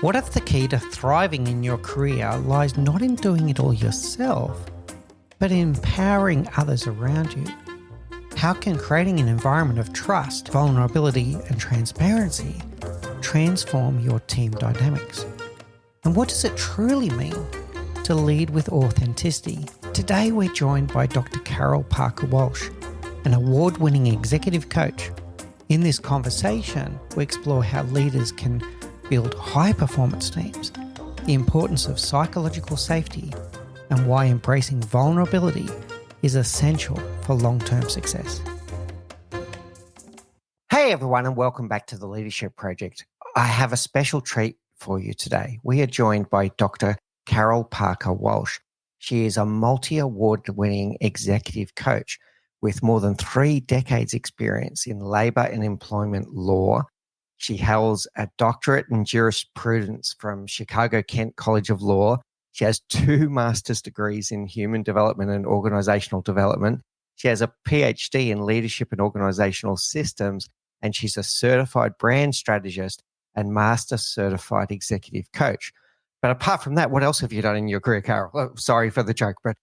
What if the key to thriving in your career lies not in doing it all yourself, but in empowering others around you? How can creating an environment of trust, vulnerability, and transparency transform your team dynamics? And what does it truly mean to lead with authenticity? Today, we're joined by Dr. Parker Walsh, an award-winning executive coach. In this conversation, we explore how leaders can build high-performance teams, the importance of psychological safety, and why embracing vulnerability is essential for long-term success. Hey everyone, and welcome back to the Leadership Project. I have a special treat for you today. We are joined by Dr. Parker Walsh. She is a multi-award-winning executive coach with more than 3 decades experience in labor and employment law. She holds a doctorate in jurisprudence from Chicago-Kent College of Law. She has 2 master's degrees in human development and organizational development. She has a PhD in leadership and organizational systems, and she's a certified brand strategist and master certified executive coach. But apart from that, what else have you done in your career, Carol? Oh, sorry for the joke, but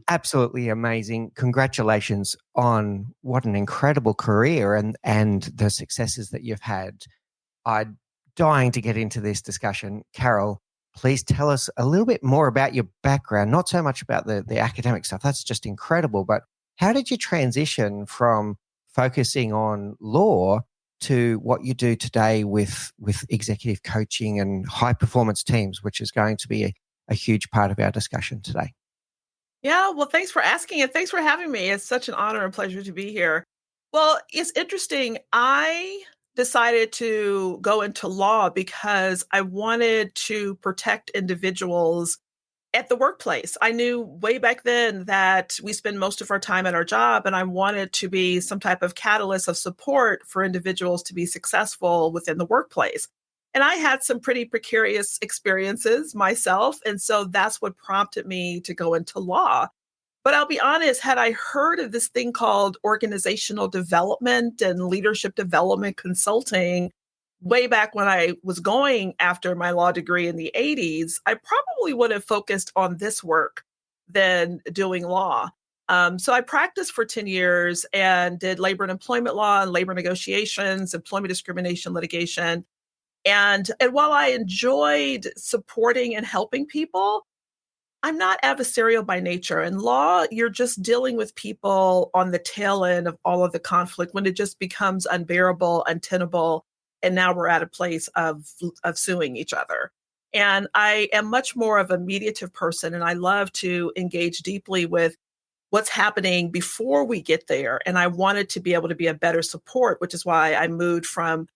absolutely amazing. Congratulations on what an incredible career and the successes that you've had. I'm dying to get into this discussion. Carol, please tell us a little bit more about your background, not so much about the academic stuff. That's just incredible. But how did you transition from focusing on law to what you do today with executive coaching and high performance teams, which is going to be a huge part of our discussion today? Yeah, well, thanks for asking and thanks for having me. It's such an honor and pleasure to be here. Well, it's interesting. I decided to go into law because I wanted to protect individuals at the workplace. I knew way back then that we spend most of our time at our job, and I wanted to be some type of catalyst of support for individuals to be successful within the workplace. And I had some pretty precarious experiences myself. And so that's what prompted me to go into law. But I'll be honest, had I heard of this thing called organizational development and leadership development consulting way back when I was going after my law degree in the 80s, I probably would have focused on this work than doing law. So I practiced for 10 years and did labor and employment law and labor negotiations, employment discrimination litigation. And while I enjoyed supporting and helping people, I'm not adversarial by nature. In law, you're just dealing with people on the tail end of all of the conflict when it just becomes unbearable, untenable, and now we're at a place of suing each other. And I am much more of a mediative person, and I love to engage deeply with what's happening before we get there. And I wanted to be able to be a better support, which is why I moved from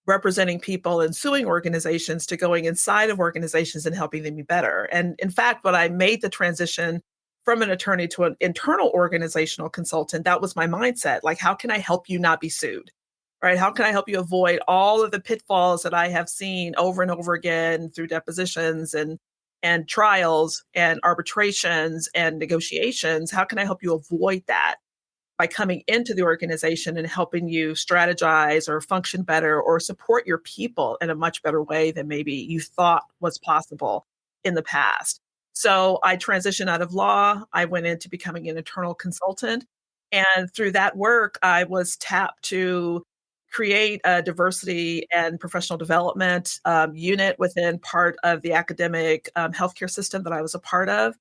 representing people and suing organizations to going inside of organizations and helping them be better. And in fact, when I made the transition from an attorney to an internal organizational consultant, that was my mindset. Like, how can I help you not be sued? Right? How can I help you avoid all of the pitfalls that I have seen over and over again through depositions and trials and arbitrations and negotiations? How can I help you avoid that by coming into the organization and helping you strategize or function better or support your people in a much better way than maybe you thought was possible in the past? So I transitioned out of law. I went into becoming an internal consultant. And through that work, I was tapped to create a diversity and professional development unit within part of the academic healthcare system that I was a part of.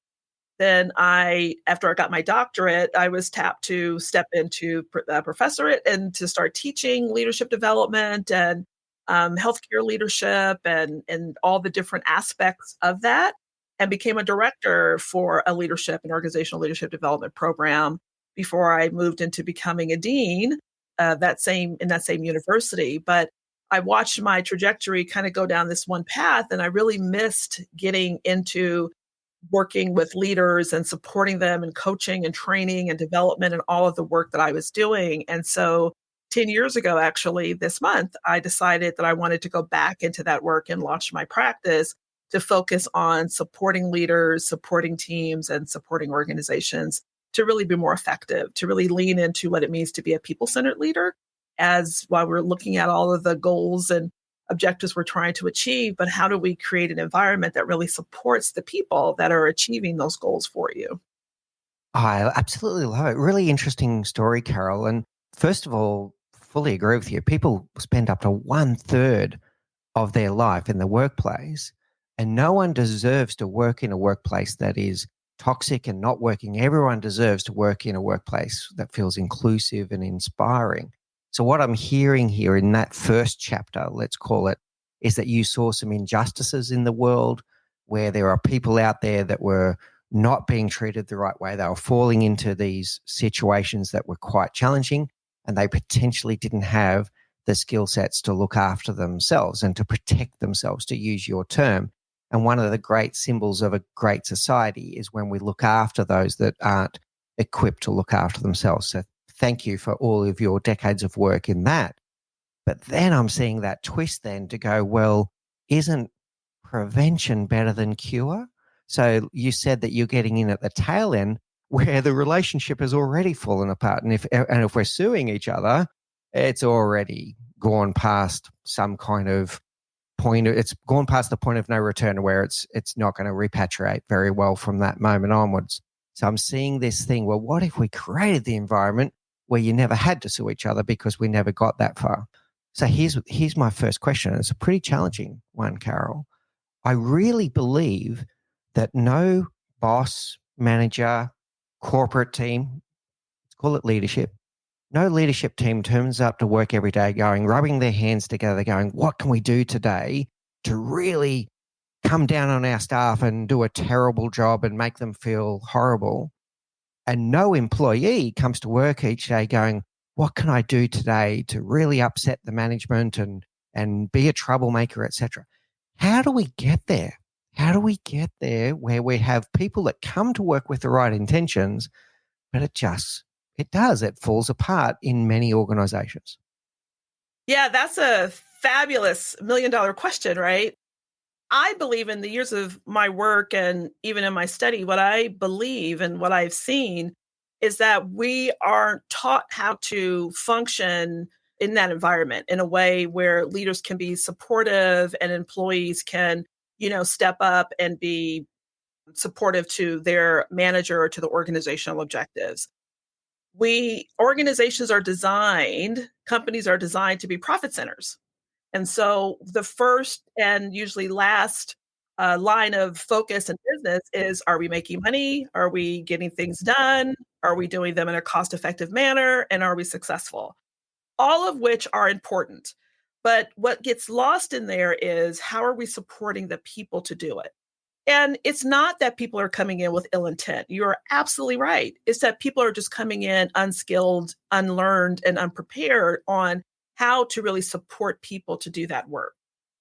Then after I got my doctorate, I was tapped to step into the professorate and to start teaching leadership development and healthcare leadership and all the different aspects of that, and became a director for a leadership and organizational leadership development program before I moved into becoming a dean in that same university. But I watched my trajectory kind of go down this one path, and I really missed getting into working with leaders and supporting them and coaching and training and development and all of the work that I was doing. And so 10 years ago, actually, this month, I decided that I wanted to go back into that work and launch my practice to focus on supporting leaders, supporting teams, and supporting organizations to really be more effective, to really lean into what it means to be a people-centered leader, as while we're looking at all of the goals and objectives we're trying to achieve, but how do we create an environment that really supports the people that are achieving those goals for you? I absolutely love it. Really interesting story, Carol. And first of all, fully agree with you. People spend up to one third of their life in the workplace, and no one deserves to work in a workplace that is toxic and not working. Everyone deserves to work in a workplace that feels inclusive and inspiring. So, what I'm hearing here in that first chapter, let's call it, is that you saw some injustices in the world where there are people out there that were not being treated the right way. They were falling into these situations that were quite challenging, and they potentially didn't have the skill sets to look after themselves and to protect themselves, to use your term. And one of the great symbols of a great society is when we look after those that aren't equipped to look after themselves. So thank you for all of your decades of work in that. But then I'm seeing that twist then to go, well, isn't prevention better than cure? So you said that you're getting in at the tail end where the relationship has already fallen apart. And if we're suing each other, it's already gone past some kind of point. It's gone past the point of no return where it's not going to repatriate very well from that moment onwards. So I'm seeing this thing, well, what if we created the environment where you never had to sue each other because we never got that far? So here's my first question. It's a pretty challenging one, Carol. I really believe that no boss, manager, corporate team, let's call it leadership, no leadership team turns up to work every day rubbing their hands together, going, what can we do today to really come down on our staff and do a terrible job and make them feel horrible? And no employee comes to work each day going, what can I do today to really upset the management and be a troublemaker, etc. How do we get there? How do we get there where we have people that come to work with the right intentions, but it falls apart in many organizations? Yeah, that's a fabulous $1 million question, right? I believe in the years of my work and even in my study, what I believe and what I've seen is that we aren't taught how to function in that environment in a way where leaders can be supportive and employees can, step up and be supportive to their manager or to the organizational objectives. Companies are designed to be profit centers. And so the first and usually last line of focus in business is, are we making money? Are we getting things done? Are we doing them in a cost effective manner? And are we successful? All of which are important. But what gets lost in there is, how are we supporting the people to do it? And it's not that people are coming in with ill intent. You're absolutely right. It's that people are just coming in unskilled, unlearned, and unprepared on how to really support people to do that work.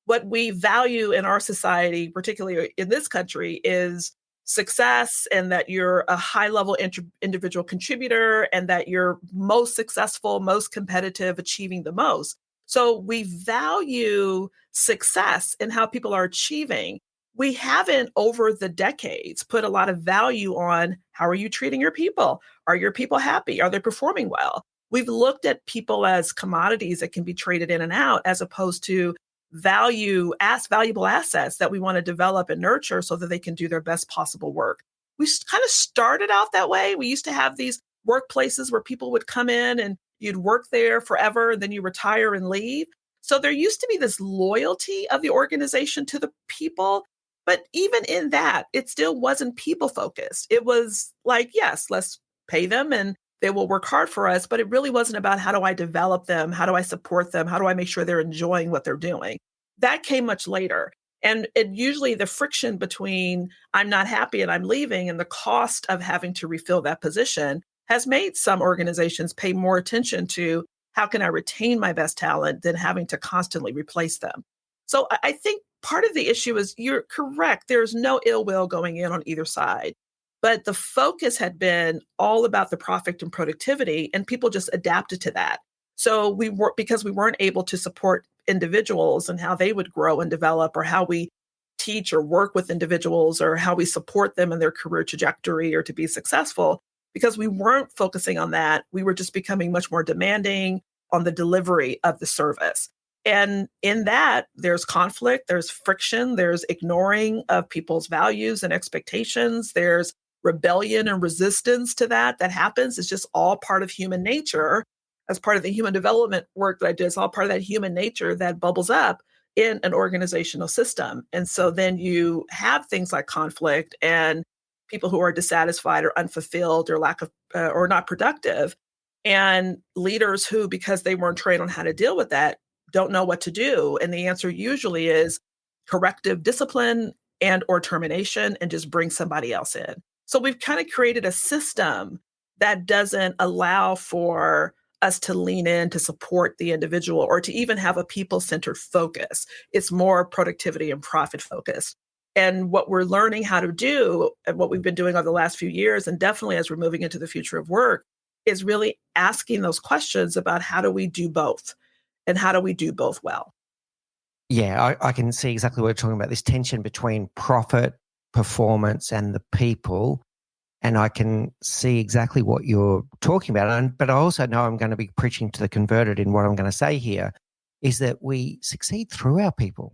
What we value in our society, particularly in this country, is success, and that you're a high level individual contributor, and that you're most successful, most competitive, achieving the most. So we value success and how people are achieving. We haven't, over the decades, put a lot of value on, how are you treating your people? Are your people happy? Are they performing well? We've looked at people as commodities that can be traded in and out, as opposed to valuable assets that we want to develop and nurture so that they can do their best possible work. We kind of started out that way. We used to have these workplaces where people would come in and you'd work there forever, and then you retire and leave. So there used to be this loyalty of the organization to the people. But even in that, it still wasn't people focused. It was like, yes, let's pay them and they will work hard for us. But it really wasn't about, how do I develop them? How do I support them? How do I make sure they're enjoying what they're doing? That came much later. And usually the friction between, I'm not happy and I'm leaving, and the cost of having to refill that position has made some organizations pay more attention to, how can I retain my best talent, than having to constantly replace them. So I think part of the issue is, you're correct. There's no ill will going in on either side. But the focus had been all about the profit and productivity, and people just adapted to that. So because we weren't able to support individuals and how they would grow and develop, or how we teach or work with individuals, or how we support them in their career trajectory or to be successful, because we weren't focusing on that, we were just becoming much more demanding on the delivery of the service. And in that, there's conflict, there's friction, there's ignoring of people's values and expectations, there's rebellion and resistance to that happens. It's just all part of human nature. As part of the human development work that I did, it's all part of that human nature that bubbles up in an organizational system. And so then you have things like conflict and people who are dissatisfied or unfulfilled or lack of or not productive, and leaders who, because they weren't trained on how to deal with that, don't know what to do. And the answer usually is corrective discipline and or termination, and just bring somebody else in. So we've kind of created a system that doesn't allow for us to lean in to support the individual or to even have a people-centered focus. It's more productivity and profit focused. And what we're learning how to do, and what we've been doing over the last few years, and definitely as we're moving into the future of work, is really asking those questions about how do we do both, and how do we do both well. Yeah, I can see exactly what you're talking about, this tension between profit, performance, and the people. And I can see exactly what you're talking about. But I also know I'm going to be preaching to the converted in what I'm going to say here, is that we succeed through our people,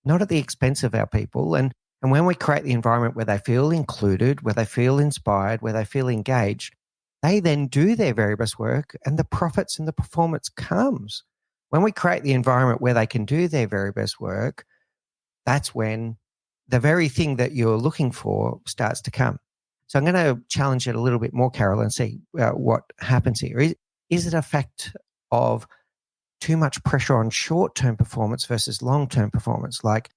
not at the expense of our people. And when we create the environment where they feel included, where they feel inspired, where they feel engaged, they then do their very best work and the profits and the performance comes. When we create the environment where they can do their very best work, that's when the very thing that you're looking for starts to come. So I'm going to challenge it a little bit more, Carol, and see what happens here. Is it a fact of too much pressure on short-term performance versus long-term performance, like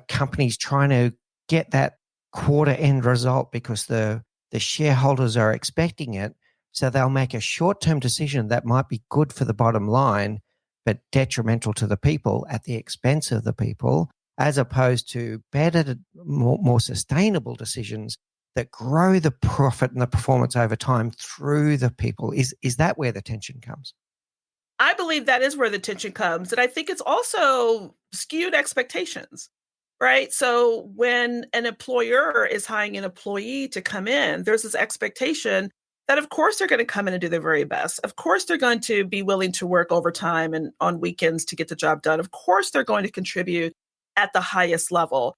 companies trying to get that quarter end result because the shareholders are expecting it, so they'll make a short-term decision that might be good for the bottom line but detrimental to the people at the expense of the people, as opposed to better, more sustainable decisions that grow the profit and the performance over time through the people. Is that where the tension comes? I believe that is where the tension comes. And I think it's also skewed expectations, right? So when an employer is hiring an employee to come in, there's this expectation that, of course, they're going to come in and do their very best. Of course, they're going to be willing to work overtime and on weekends to get the job done. Of course, they're going to contribute at the highest level.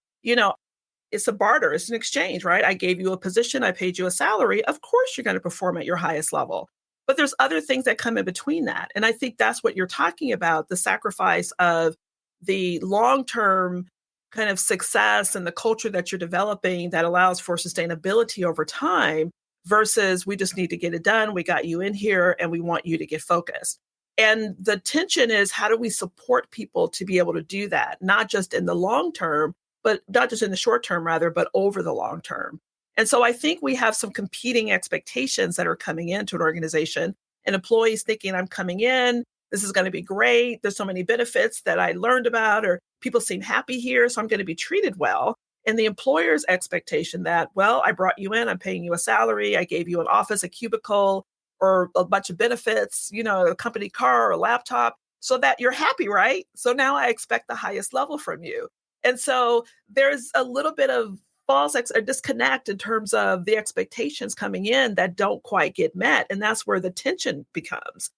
It's a barter, it's an exchange, right? I gave you a position, I paid you a salary. Of course, you're going to perform at your highest level. But there's other things that come in between that. And I think that's what you're talking about, the sacrifice of the long-term kind of success and the culture that you're developing that allows for sustainability over time versus we just need to get it done. We got you in here and we want you to get focused. And the tension is, how do we support people to be able to do that? Not just in the long term, but not just in the short term, rather, but over the long term. And so I think we have some competing expectations that are coming into an organization, and employees thinking, I'm coming in, this is going to be great. There's so many benefits that I learned about, or people seem happy here, so I'm going to be treated well. And the employer's expectation that, well, I brought you in, I'm paying you a salary, I gave you an office, a cubicle, or a bunch of benefits, a company car or a laptop, so that you're happy, right? So now I expect the highest level from you. And so there's a little bit of or disconnect in terms of the expectations coming in that don't quite get met. And that's where the tension becomes.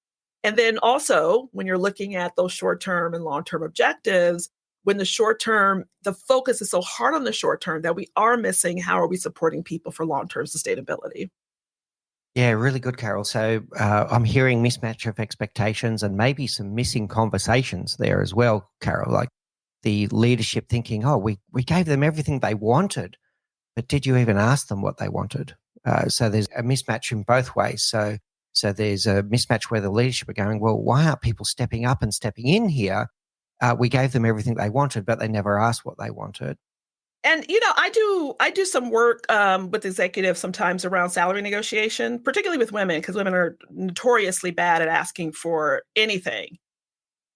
And then also, when you're looking at those short-term and long-term objectives, when the short-term, the focus is so hard on the short-term that we are missing how are we supporting people for long-term sustainability. Yeah, really good, Carol. So I'm hearing mismatch of expectations and maybe some missing conversations there as well, Carol. Like the leadership thinking, oh, we gave them everything they wanted, but did you even ask them what they wanted? So there's a mismatch in both ways. So there's a mismatch where the leadership are going, well, why aren't people stepping up and stepping in here? We gave them everything they wanted, but they never asked what they wanted. And I do some work with executives sometimes around salary negotiation, particularly with women, because women are notoriously bad at asking for anything.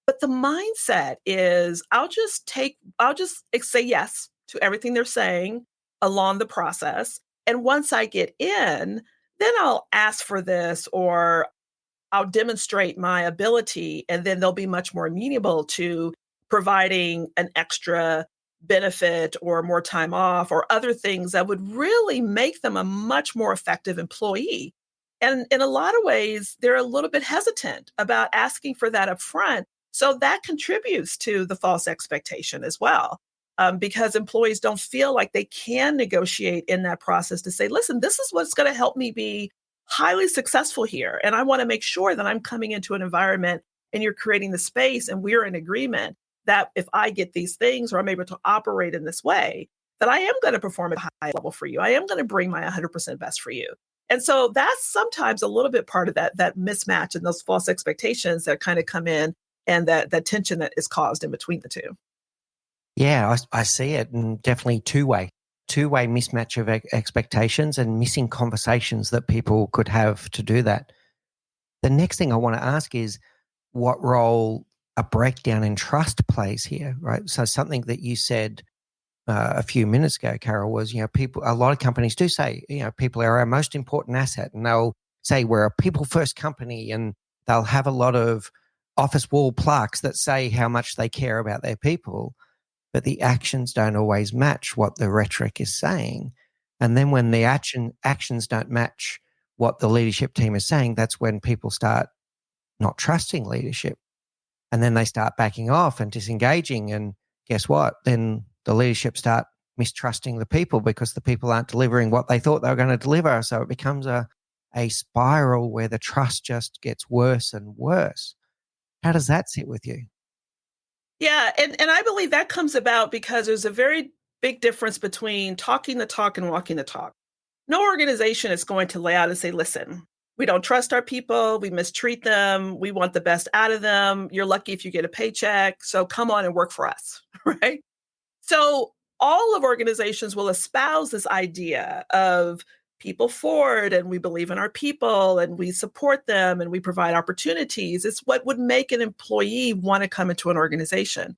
But the mindset is I'll just say yes to everything they're saying along the process. And once I get in, then I'll ask for this or I'll demonstrate my ability. And then they'll be much more amenable to providing an extra benefit or more time off or other things that would really make them a much more effective employee. And in a lot of ways, they're a little bit hesitant about asking for that up front So that contributes to the false expectation as well. Because employees don't feel like they can negotiate in that process to say, listen, this is what's going to help me be highly successful here. And I want to make sure that I'm coming into an environment and you're creating the space and we're in agreement that if I get these things or I'm able to operate in this way, that I am going to perform at a high level for you. I am going to bring my 100% best for you. And so that's sometimes a little bit part of that mismatch and those false expectations that kind of come in and that tension that is caused in between the two. Yeah, I see it, and definitely two-way mismatch of expectations and missing conversations that people could have to do that. The next thing I want to ask is what role a breakdown in trust plays here, right? So something that you said a few minutes ago, Carol, was, people, a lot of companies do say, people are our most important asset, and they'll say we're a people first company, and they'll have a lot of office wall plaques that say how much they care about their people, but the actions don't always match what the rhetoric is saying. And then when the actions don't match what the leadership team is saying, that's when people start not trusting leadership. And then they start backing off and disengaging. And guess what? Then the leadership start mistrusting the people because the people aren't delivering what they thought they were going to deliver. So it becomes a spiral where the trust just gets worse and worse. How does that sit with you? Yeah, and I believe that comes about because there's a very big difference between talking the talk and walking the talk. No organization is going to lay out and say, listen, we don't trust our people, we mistreat them, we want the best out of them. You're lucky if you get a paycheck, so come on and work for us, right? So all of organizations will espouse this idea of people forward and we believe in our people and we support them and we provide opportunities. It's what would make an employee want to come into an organization.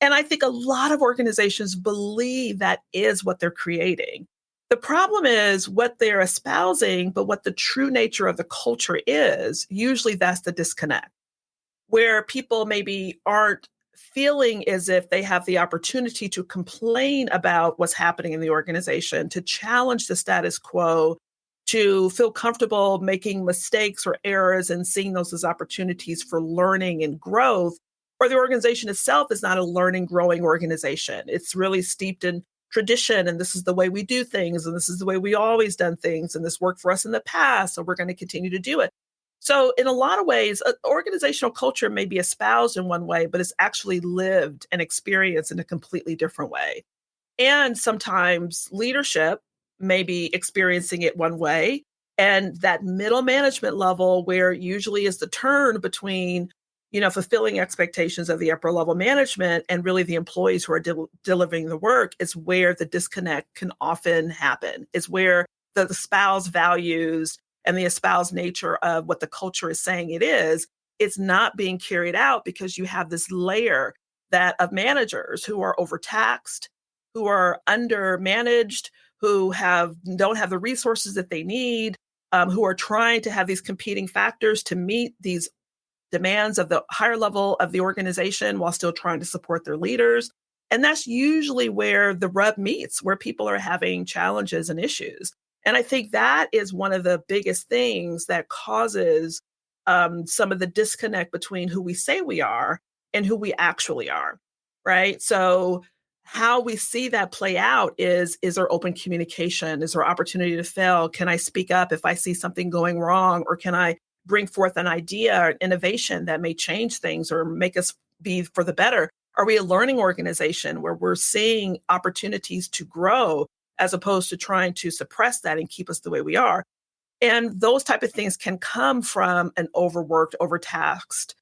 And I think a lot of organizations believe that is what they're creating. The problem is what they're espousing, but what the true nature of the culture is, usually that's the disconnect, where people maybe aren't feeling as if they have the opportunity to complain about what's happening in the organization, to challenge the status quo, to feel comfortable making mistakes or errors and seeing those as opportunities for learning and growth. Or the organization itself is not a learning, growing organization. It's really steeped in tradition, and this is the way we do things, and this is the way we always done things, and this worked for us in the past, so we're going to continue to do it. So in a lot of ways, organizational culture may be espoused in one way, but it's actually lived and experienced in a completely different way. And sometimes leadership may be experiencing it one way. And that middle management level, where usually is the turn between, fulfilling expectations of the upper level management and really the employees who are delivering the work, is where the disconnect can often happen. Is where the espoused values and the espoused nature of what the culture is saying it's not being carried out because you have this layer that of managers who are overtaxed, who are undermanaged, who don't have the resources that they need, who are trying to have these competing factors to meet these demands of the higher level of the organization while still trying to support their leaders. And that's usually where the rub meets, where people are having challenges and issues. And I think that is one of the biggest things that causes some of the disconnect between who we say we are and who we actually are, right? So how we see that play out is there open communication? Is there opportunity to fail? Can I speak up if I see something going wrong? Or can I bring forth an idea or innovation that may change things or make us be for the better? Are we a learning organization where we're seeing opportunities to grow as opposed to trying to suppress that and keep us the way we are? And those type of things can come from an overworked, overtaxed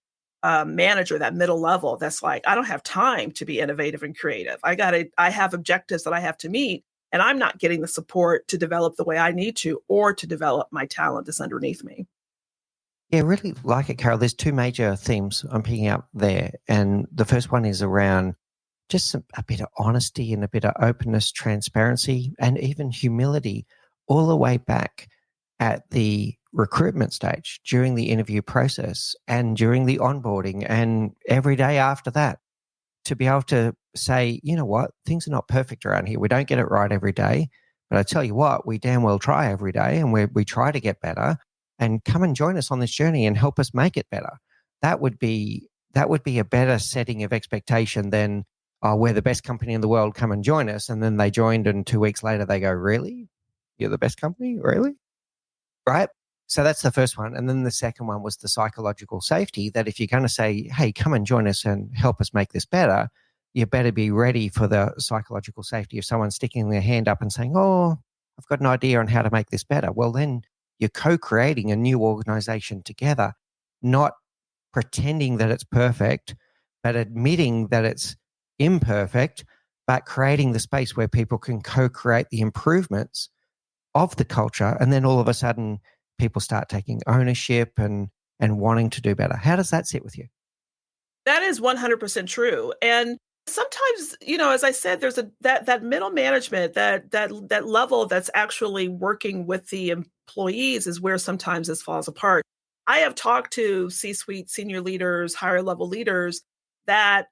manager, that middle level that's like, I don't have time to be innovative and creative. I have objectives that I have to meet, and I'm not getting the support to develop the way I need to or to develop my talent that's underneath me. Yeah, really like it, Carol. There's two major themes I'm picking up there. And the first one is around just a bit of honesty and a bit of openness, transparency, and even humility all the way back at the recruitment stage, during the interview process and during the onboarding and every day after that, to be able to say, you know what, things are not perfect around here. We don't get it right every day. But I tell you what, we damn well try every day, and we try to get better, and come and join us on this journey and help us make it better. That would be that would be a better setting of expectation than, oh, we're the best company in the world, come and join us. And then they joined, and 2 weeks later they go, really? You're the best company? Really? Right? So that's the first one. And then the second one was the psychological safety, that if you're going to say, hey, come and join us and help us make this better, you better be ready for the psychological safety of someone sticking their hand up and saying, oh, I've got an idea on how to make this better. Well, then you're co-creating a new organization together, not pretending that it's perfect, but admitting that it's imperfect, but creating the space where people can co-create the improvements of the culture. And then all of a sudden, people start taking ownership and wanting to do better. How does that sit with you? That is 100% true. And sometimes, as I said, there's that middle management, that level that's actually working with the employees is where sometimes this falls apart. I have talked to C-suite senior leaders, higher level leaders that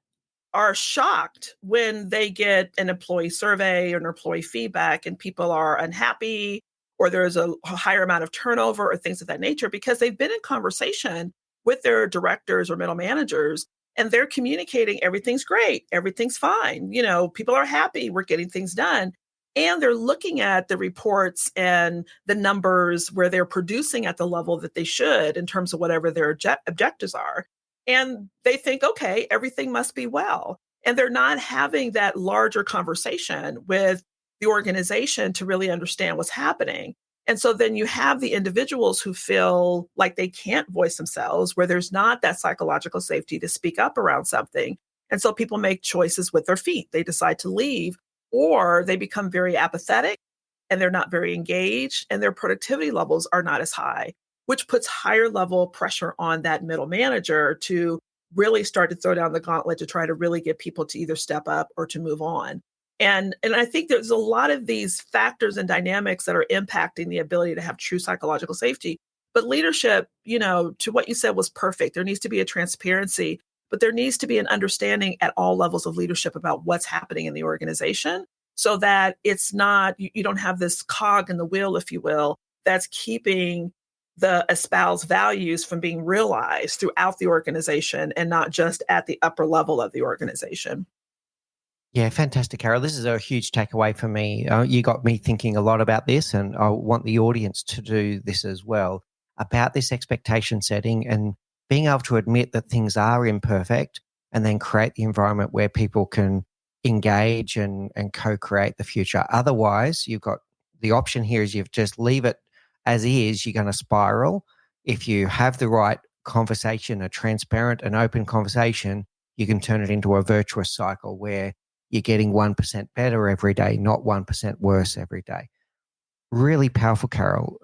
are shocked when they get an employee survey or an employee feedback and people are unhappy or there's a higher amount of turnover or things of that nature because they've been in conversation with their directors or middle managers and they're communicating everything's great, everything's fine, people are happy, we're getting things done. And they're looking at the reports and the numbers where they're producing at the level that they should in terms of whatever their objectives are. And they think, okay, everything must be well. And they're not having that larger conversation with the organization to really understand what's happening. And so then you have the individuals who feel like they can't voice themselves, where there's not that psychological safety to speak up around something. And so people make choices with their feet. They decide to leave, or they become very apathetic and they're not very engaged and their productivity levels are not as high, which puts higher level pressure on that middle manager to really start to throw down the gauntlet to try to really get people to either step up or to move on. And I think there's a lot of these factors and dynamics that are impacting the ability to have true psychological safety. But leadership, to what you said was perfect. There needs to be a transparency, but there needs to be an understanding at all levels of leadership about what's happening in the organization so that it's not, you don't have this cog in the wheel, if you will, that's keeping the espoused values from being realized throughout the organization and not just at the upper level of the organization. Yeah, fantastic, Carol. This is a huge takeaway for me. You got me thinking a lot about this, and I want the audience to do this as well, about this expectation setting and being able to admit that things are imperfect and then create the environment where people can engage and co-create the future. Otherwise, you've got the option here is you just leave it as is, you're going to spiral. If you have the right conversation, a transparent and open conversation, you can turn it into a virtuous cycle where you're getting 1% better every day, not 1% worse every day. Really powerful, Carol.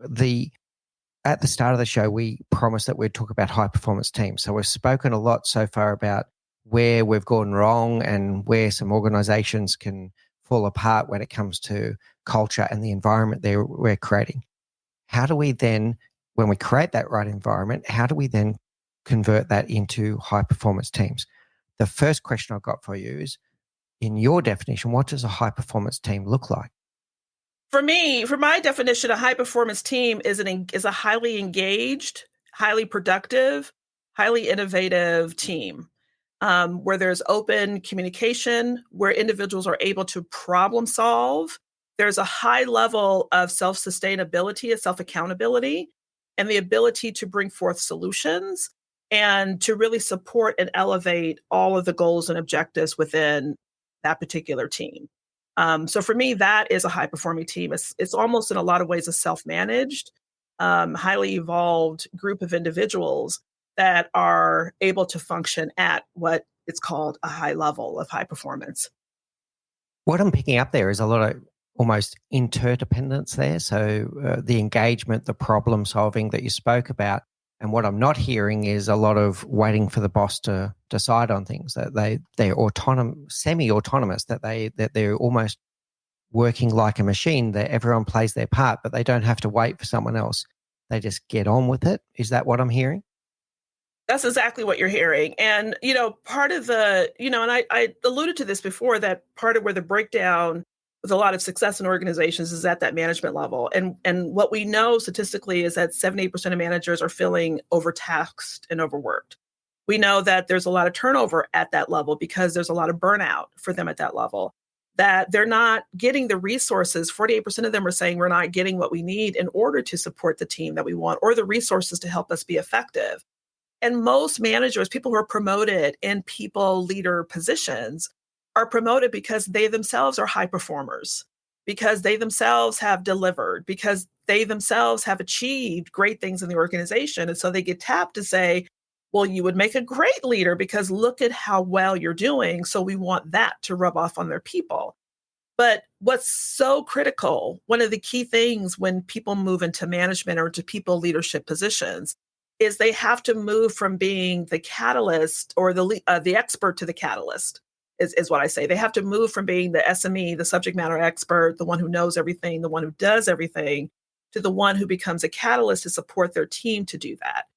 At the start of the show, we promised that we'd talk about high performance teams. So we've spoken a lot so far about where we've gone wrong and where some organizations can fall apart when it comes to culture and the environment we're creating. How do we then, when we create that right environment, how do we then convert that into high performance teams? The first question I've got for you is, in your definition, what does a high performance team look like? For me, for my definition, a high performance team is a highly engaged, highly productive, highly innovative team where there's open communication, where individuals are able to problem solve. There's a high level of self-sustainability and self-accountability and the ability to bring forth solutions and to really support and elevate all of the goals and objectives within that particular team. So for me, that is a high performing team. It's almost in a lot of ways a self-managed, highly evolved group of individuals that are able to function at what it's called a high level of high performance. What I'm picking up there is a lot of almost interdependence there. So the engagement, the problem solving that you spoke about. And what I'm not hearing is a lot of waiting for the boss to decide on things, that they're autonomous, semi-autonomous, that they're almost working like a machine, that everyone plays their part, but they don't have to wait for someone else. They just get on with it. Is that what I'm hearing? That's exactly what you're hearing. And, part of and I alluded to this before, that part of where the breakdown with a lot of success in organizations is at that management level. And what we know statistically is that 78% of managers are feeling overtaxed and overworked, We know that there's a lot of turnover at that level because there's a lot of burnout for them at that level, that they're not getting the resources. 48% of them are saying we're not getting what we need in order to support the team that we want or the resources to help us be effective. And most managers, people who are promoted in people leader positions, are promoted because they themselves are high performers, because they themselves have delivered, because they themselves have achieved great things in the organization. And so they get tapped to say, well, you would make a great leader because look at how well you're doing. So we want that to rub off on their people. But what's so critical, one of the key things when people move into management or to people leadership positions is they have to move from being the catalyst or the expert to the catalyst is what I say. They have to move from being the SME, the subject matter expert, the one who knows everything, the one who does everything, to the one who becomes a catalyst to support their team to do that.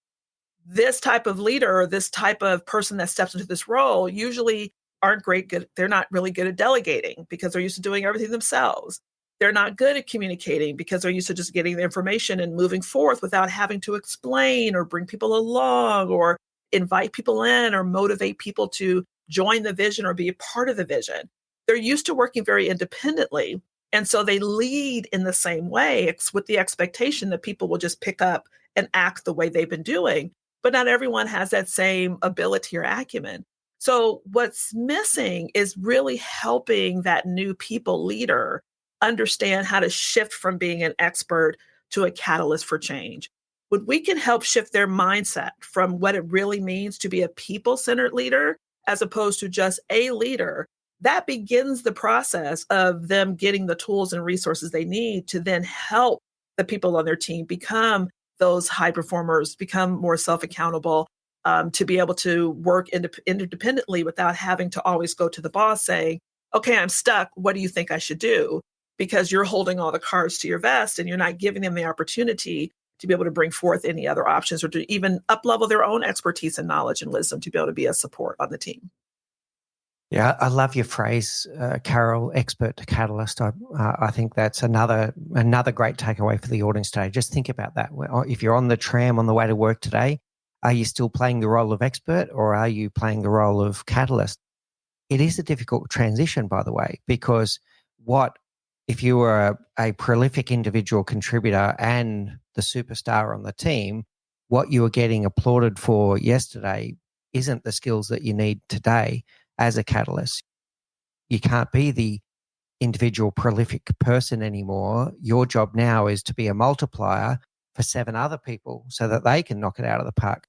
This type of leader or this type of person that steps into this role usually aren't good. They're not really good at delegating because they're used to doing everything themselves. They're not good at communicating because they're used to just getting the information and moving forth without having to explain or bring people along or invite people in or motivate people to join the vision or be a part of the vision. They're used to working very independently. And so they lead in the same way with the expectation that people will just pick up and act the way they've been doing. But not everyone has that same ability or acumen. So what's missing is really helping that new people leader understand how to shift from being an expert to a catalyst for change. When we can help shift their mindset from what it really means to be a people-centered leader as opposed to just a leader, that begins the process of them getting the tools and resources they need to then help the people on their team become those high performers, become more self-accountable, to be able to work independently without having to always go to the boss saying, okay, I'm stuck. What do you think I should do? Because you're holding all the cards to your vest and you're not giving them the opportunity to be able to bring forth any other options or to even up-level their own expertise and knowledge and wisdom to be able to be a support on the team. Yeah, I love your phrase, Carol, expert to catalyst. I think that's another great takeaway for the audience today. Just think about that. If you're on the tram on the way to work today, are you still playing the role of expert or are you playing the role of catalyst? It is a difficult transition, by the way, because if you were a prolific individual contributor and the superstar on the team, what you were getting applauded for yesterday isn't the skills that you need today as a catalyst. You can't be the individual prolific person anymore. Your job now is to be a multiplier for 7 other people so that they can knock it out of the park.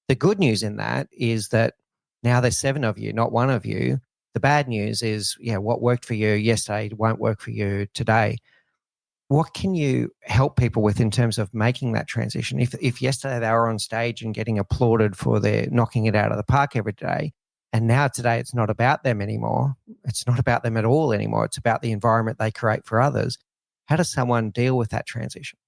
The good news in that is that now there's 7 of you, not 1 of you. The bad news is, what worked for you yesterday won't work for you today. What can you help people with in terms of making that transition? If yesterday they were on stage and getting applauded for their knocking it out of the park every day, and now today it's not about them anymore. It's not about them at all anymore. It's about the environment they create for others. How does someone deal with that transition?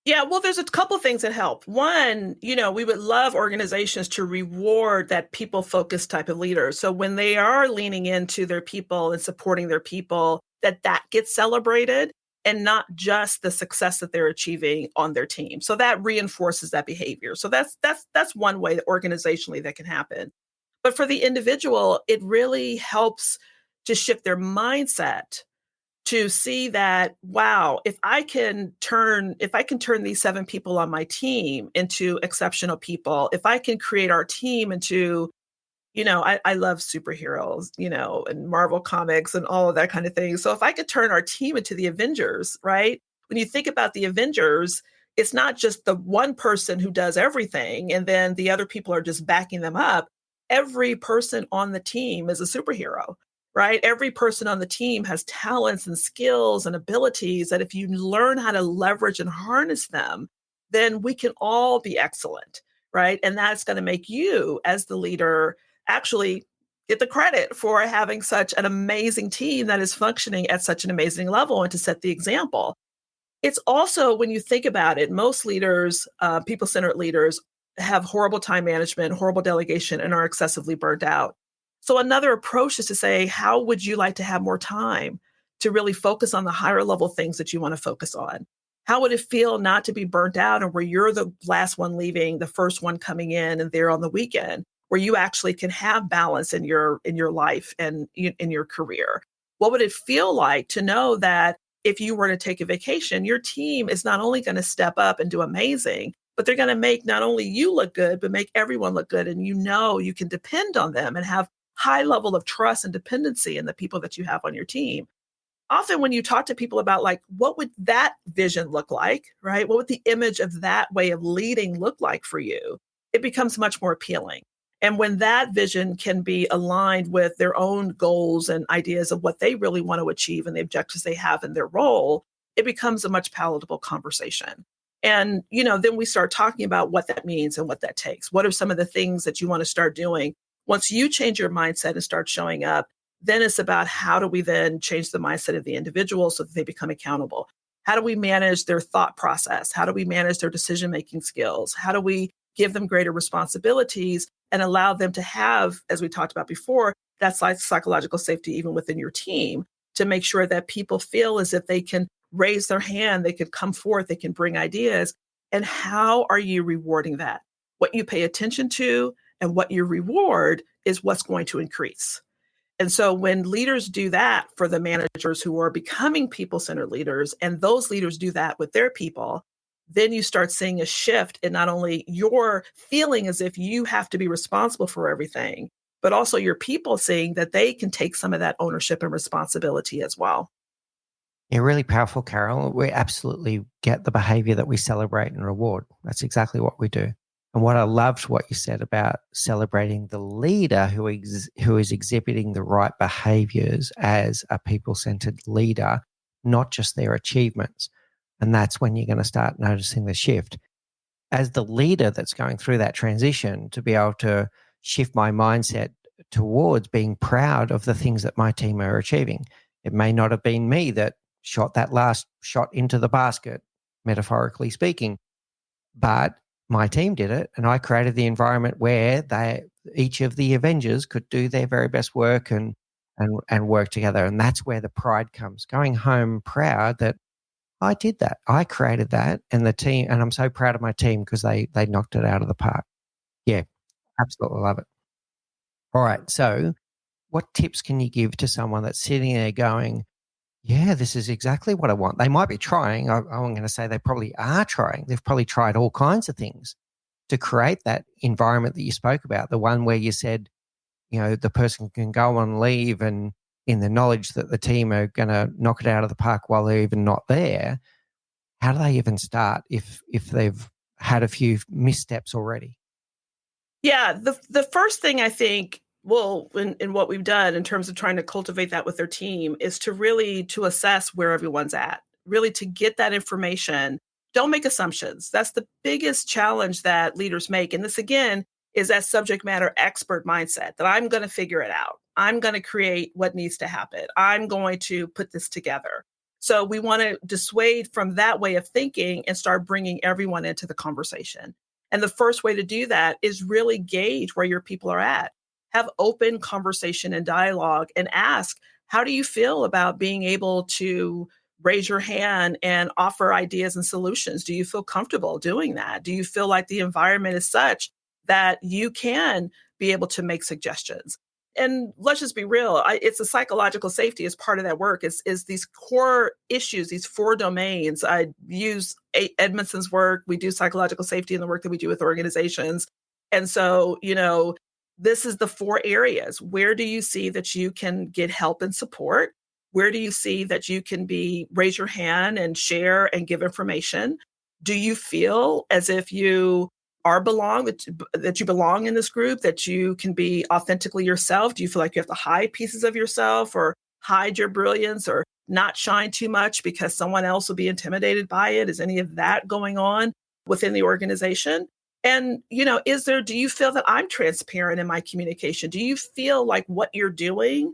Yeah, well, there's a couple things that help. One, we would love organizations to reward that people-focused type of leader. So when they are leaning into their people and supporting their people, that gets celebrated and not just the success that they're achieving on their team. So that reinforces that behavior. So that's one way that organizationally that can happen. But for the individual, it really helps to shift their mindset to see that, wow, if I can turn these 7 people on my team into exceptional people, if I can create our team into, I love superheroes, and Marvel comics and all of that kind of thing. So if I could turn our team into the Avengers, right? When you think about the Avengers, it's not just the one person who does everything and then the other people are just backing them up. Every person on the team is a superhero, right? Every person on the team has talents and skills and abilities that if you learn how to leverage and harness them, then we can all be excellent, right? And that's going to make you as the leader actually get the credit for having such an amazing team that is functioning at such an amazing level and to set the example. It's also, when you think about it, most leaders, people-centered leaders, have horrible time management, horrible delegation, and are excessively burnt out. So another approach is to say, how would you like to have more time to really focus on the higher level things that you want to focus on? How would it feel not to be burnt out and where you're the last one leaving, the first one coming in and there on the weekend, where you actually can have balance in your life and in your career? What would it feel like to know that if you were to take a vacation, your team is not only going to step up and do amazing, but they're going to make not only you look good, but make everyone look good. And you know you can depend on them and have high level of trust and dependency in the people that you have on your team. Often when you talk to people about like what would that vision look like, right? What would the image of that way of leading look like for you? It becomes much more appealing. And when that vision can be aligned with their own goals and ideas of what they really want to achieve and the objectives they have in their role, it becomes a much palatable conversation. And, then we start talking about what that means and what that takes. What are some of the things that you want to start doing? Once you change your mindset and start showing up, then it's about how do we then change the mindset of the individual so that they become accountable? How do we manage their thought process? How do we manage their decision making skills? How do we give them greater responsibilities and allow them to have, as we talked about before, that psychological safety even within your team to make sure that people feel as if they can raise their hand, they can come forth, they can bring ideas. And how are you rewarding that? What you pay attention to and what you reward is what's going to increase. And so when leaders do that for the managers who are becoming people-centered leaders, and those leaders do that with their people, then you start seeing a shift in not only your feeling as if you have to be responsible for everything, but also your people seeing that they can take some of that ownership and responsibility as well. Yeah, really powerful, Carol. We absolutely get the behavior that we celebrate and reward. That's exactly what we do. And what I loved what you said about celebrating the leader who is exhibiting the right behaviors as a people-centered leader, not just their achievements. And that's when you're going to start noticing the shift. As the leader that's going through that transition, to be able to shift my mindset towards being proud of the things that my team are achieving. It may not have been me that shot that last shot into the basket, metaphorically speaking, but my team did it, and I created the environment where each of the Avengers could do their very best work and work together. And that's where the pride comes. Going home proud that I did that. I created that, and the team, and I'm so proud of my team because they knocked it out of the park. Yeah, absolutely love it. All right, so what tips can you give to someone that's sitting there going, yeah, this is exactly what I want? They might be trying. I'm going to say they probably are trying. They've probably tried all kinds of things to create that environment that you spoke about, the one where you said, the person can go on leave and in the knowledge that the team are going to knock it out of the park while they're even not there. How do they even start if they've had a few missteps already? Yeah, the first thing I think, well, in what we've done in terms of trying to cultivate that with their team is to really to assess where everyone's at, really to get that information. Don't make assumptions. That's the biggest challenge that leaders make. And this again is that subject matter expert mindset that I'm going to figure it out. I'm going to create what needs to happen. I'm going to put this together. So we want to dissuade from that way of thinking and start bringing everyone into the conversation. And the first way to do that is really gauge where your people are at. Have open conversation and dialogue and ask, how do you feel about being able to raise your hand and offer ideas and solutions? Do you feel comfortable doing that? Do you feel like the environment is such that you can be able to make suggestions? And let's just be real. It's a psychological safety as part of that work is these core issues, these four domains. I use Edmondson's work. We do psychological safety in the work that we do with organizations. And so, this is the four areas. Where do you see that you can get help and support? Where do you see that you can raise your hand and share and give information? Do you feel as if you that you belong in this group, that you can be authentically yourself? Do you feel like you have to hide pieces of yourself or hide your brilliance or not shine too much because someone else will be intimidated by it? Is any of that going on within the organization? And, do you feel that I'm transparent in my communication? Do you feel like what you're doing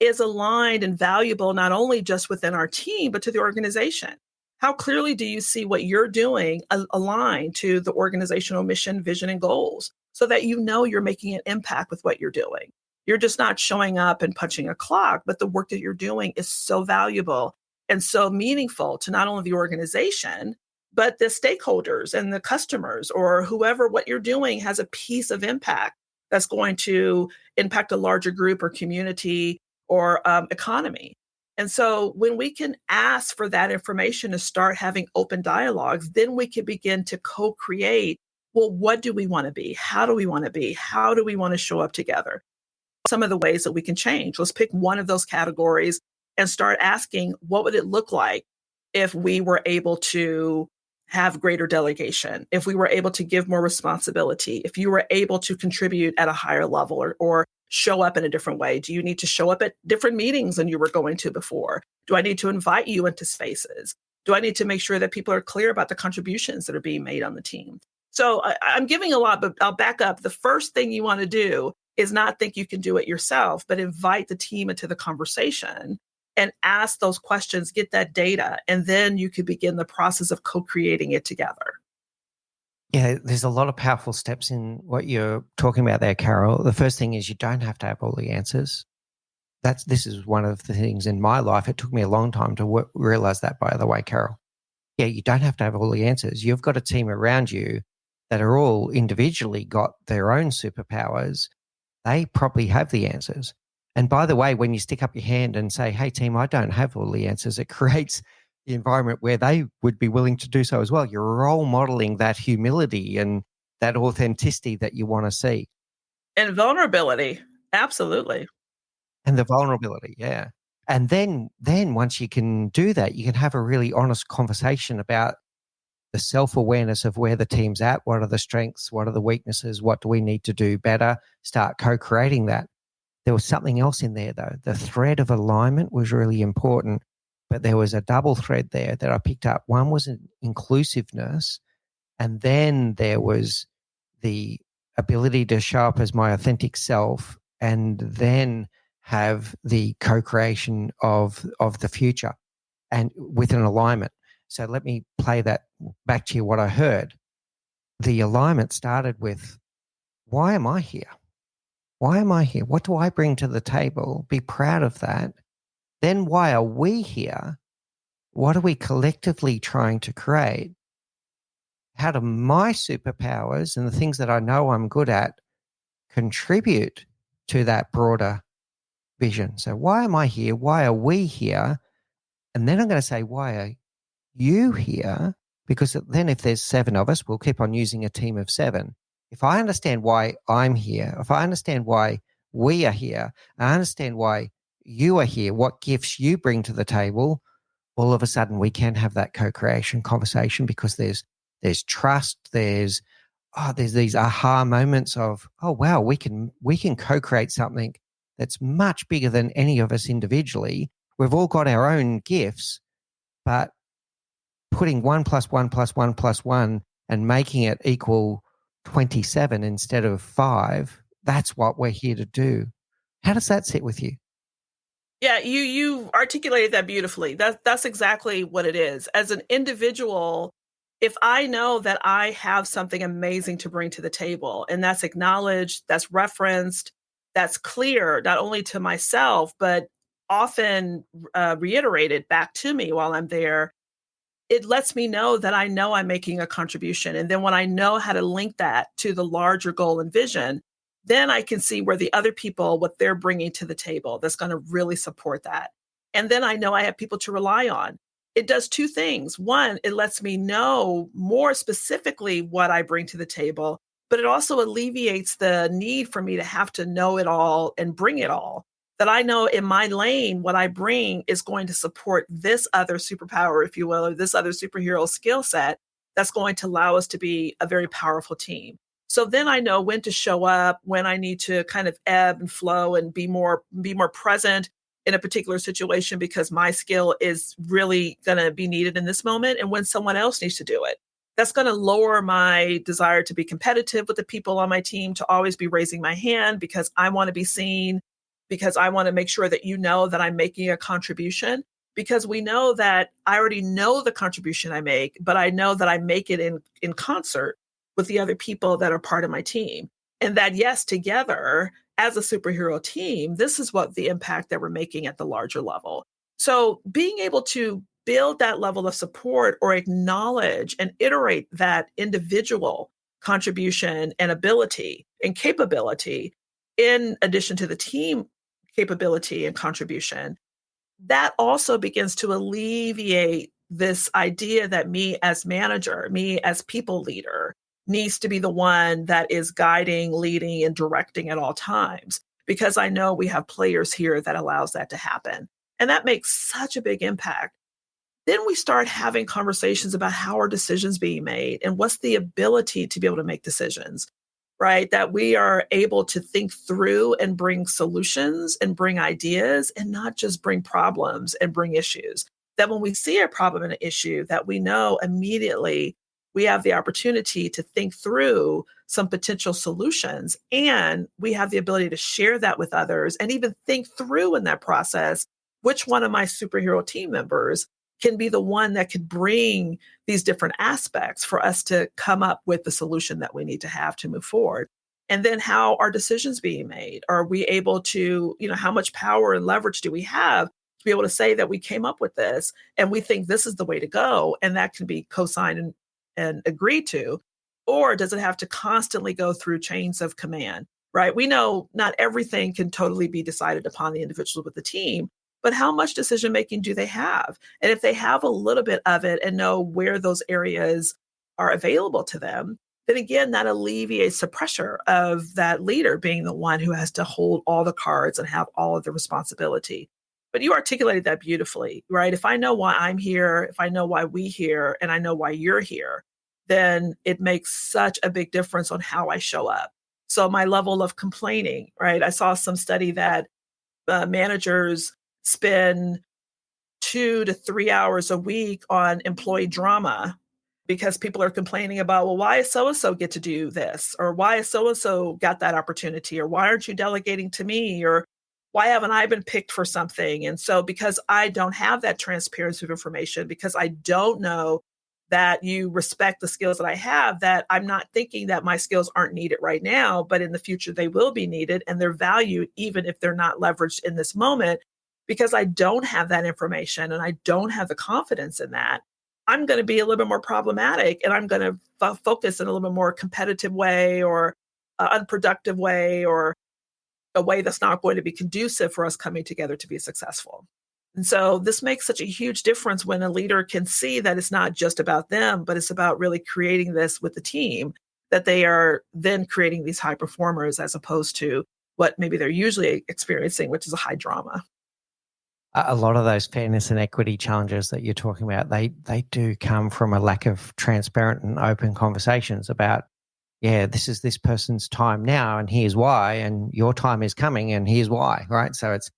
is aligned and valuable, not only just within our team, but to the organization? How clearly do you see what you're doing aligned to the organizational mission, vision, and goals so that you're making an impact with what you're doing? You're just not showing up and punching a clock, but the work that you're doing is so valuable. and so meaningful to not only the organization, but the stakeholders and the customers or whoever what you're doing has a piece of impact that's going to impact a larger group or community or economy. And so when we can ask for that information to start having open dialogues, then we can begin to co-create. Well, what do we want to be? How do we want to be? How do we want to show up together? Some of the ways that we can change. Let's pick one of those categories and start asking, what would it look like if we were able to have greater delegation, if we were able to give more responsibility, if you were able to contribute at a higher level or show up in a different way? Do you need to show up at different meetings than you were going to before? Do I need to invite you into spaces? Do I need to make sure that people are clear about the contributions that are being made on the team? So I'm giving a lot, but I'll back up. The first thing you want to do is not think you can do it yourself, but invite the team into the conversation and ask those questions, get that data, and then you could begin the process of co-creating it together. Yeah, there's a lot of powerful steps in what you're talking about there, Carol. The first thing is you don't have to have all the answers. This is one of the things in my life. It took me a long time to realize that, by the way, Carol. Yeah, you don't have to have all the answers. You've got a team around you that are all individually got their own superpowers. They probably have the answers. And by the way, when you stick up your hand and say, hey, team, I don't have all the answers, it creates the environment where they would be willing to do so as well. You're role modeling that humility and that authenticity that you want to see. And vulnerability. Absolutely. And the vulnerability, yeah. And then once you can do that, you can have a really honest conversation about the self-awareness of where the team's at, what are the strengths, what are the weaknesses, what do we need to do better, start co-creating that. There was something else in there, though. The thread of alignment was really important, but there was a double thread there that I picked up. One was an inclusiveness, and then there was the ability to show up as my authentic self and then have the co-creation of the future and with an alignment. So let me play that back to you, what I heard. The alignment started with, why am I here? Why am I here? What do I bring to the table? Be proud of that. Then why are we here? What are we collectively trying to create? How do my superpowers and the things that I know I'm good at contribute to that broader vision? So why am I here? Why are we here? And then I'm going to say, why are you here? Because then if there's 7 of us, we'll keep on using a team of 7. If I understand why I'm here, if I understand why we are here, I understand why you are here, what gifts you bring to the table, all of a sudden we can have that co-creation conversation because there's trust, there's these aha moments of, oh wow, we can co-create something that's much bigger than any of us individually. We've all got our own gifts, but putting 1 + 1 + 1 + 1 and making it equal 27 instead of 5, that's what we're here to do. How does that sit with you? Yeah, you articulated that beautifully. That's exactly what it is. As an individual, if I know that I have something amazing to bring to the table and that's acknowledged, that's referenced, that's clear not only to myself but often reiterated back to me while I'm there, it lets me know I'm making a contribution. And then when I know how to link that to the larger goal and vision, then I can see where the other people, what they're bringing to the table that's going to really support that. And then I know I have people to rely on. It does 2 things. One, it lets me know more specifically what I bring to the table, but it also alleviates the need for me to have to know it all and bring it all. That I know in my lane, what I bring is going to support this other superpower, if you will, or this other superhero skill set that's going to allow us to be a very powerful team. So then I know when to show up, when I need to kind of ebb and flow and be more present in a particular situation because my skill is really going to be needed in this moment and when someone else needs to do it. That's going to lower my desire to be competitive with the people on my team, to always be raising my hand because I want to be seen, because I want to make sure that you know that I'm making a contribution, because we know that I already know the contribution I make, but I know that I make it in concert with the other people that are part of my team. And that, yes, together as a superhero team, this is what the impact that we're making at the larger level. So being able to build that level of support or acknowledge and iterate that individual contribution and ability and capability in addition to the team capability and contribution, that also begins to alleviate this idea that me as manager, me as people leader, needs to be the one that is guiding, leading, and directing at all times. Because I know we have players here that allows that to happen. And that makes such a big impact. Then we start having conversations about how are decisions being made and what's the ability to be able to make decisions, right? That we are able to think through and bring solutions and bring ideas and not just bring problems and bring issues. That when we see a problem and an issue, that we know immediately we have the opportunity to think through some potential solutions, and we have the ability to share that with others and even think through in that process which one of my superhero team members can be the one that could bring these different aspects for us to come up with the solution that we need to have to move forward. And then how are decisions being made? Are we able to, how much power and leverage do we have to be able to say that we came up with this and we think this is the way to go, and that can be co-signed and agreed to? Or does it have to constantly go through chains of command, right? We know not everything can totally be decided upon the individuals with the team, but how much decision making do they have? And if they have a little bit of it and know where those areas are available to them, then again, that alleviates the pressure of that leader being the one who has to hold all the cards and have all of the responsibility. But you articulated that beautifully, right? If I know why I'm here, if I know why we here, and I know why you're here, then it makes such a big difference on how I show up. So my level of complaining, right? I saw some study that managers spend 2 to 3 hours a week on employee drama because people are complaining about, well, why is so-and-so get to do this? Or why is so-and-so got that opportunity? Or why aren't you delegating to me? Or why haven't I been picked for something? And so because I don't have that transparency of information, because I don't know that you respect the skills that I have, that I'm not thinking that my skills aren't needed right now, but in the future they will be needed and they're valued even if they're not leveraged in this moment. Because I don't have that information and I don't have the confidence in that, I'm going to be a little bit more problematic, and I'm going to focus in a little bit more competitive way or unproductive way, or a way that's not going to be conducive for us coming together to be successful. And so this makes such a huge difference when a leader can see that it's not just about them, but it's about really creating this with the team, that they are then creating these high performers as opposed to what maybe they're usually experiencing, which is a high drama. A lot of those fairness and equity challenges that you're talking about, they do come from a lack of transparent and open conversations about, this is this person's time now and here's why, and your time is coming and here's why, right? So it's,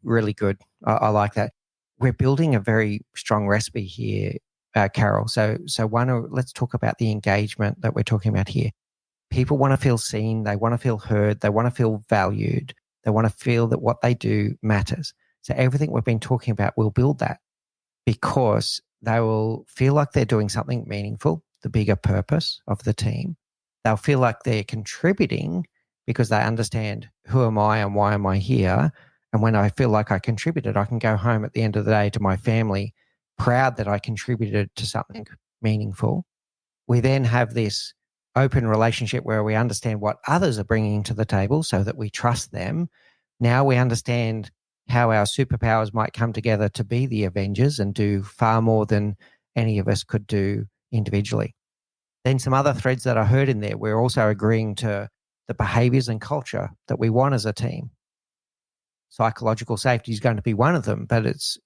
really good. I like that. We're building a very strong recipe here, Carol. So let's talk about the engagement that we're talking about here. People want to feel seen. They want to feel heard. They want to feel valued. They want to feel that what they do matters. So everything we've been talking about will build that, because they will feel like they're doing something meaningful, the bigger purpose of the team. They'll feel like they're contributing because they understand, who am I and why am I here? And when I feel like I contributed, I can go home at the end of the day to my family proud that I contributed to something meaningful. We then have this open relationship where we understand what others are bringing to the table so that we trust them. Now we understand how our superpowers might come together to be the Avengers and do far more than any of us could do individually. Then some other threads that I heard in there, we're also agreeing to the behaviors and culture that we want as a team. Psychological safety is going to be one of them, but it's,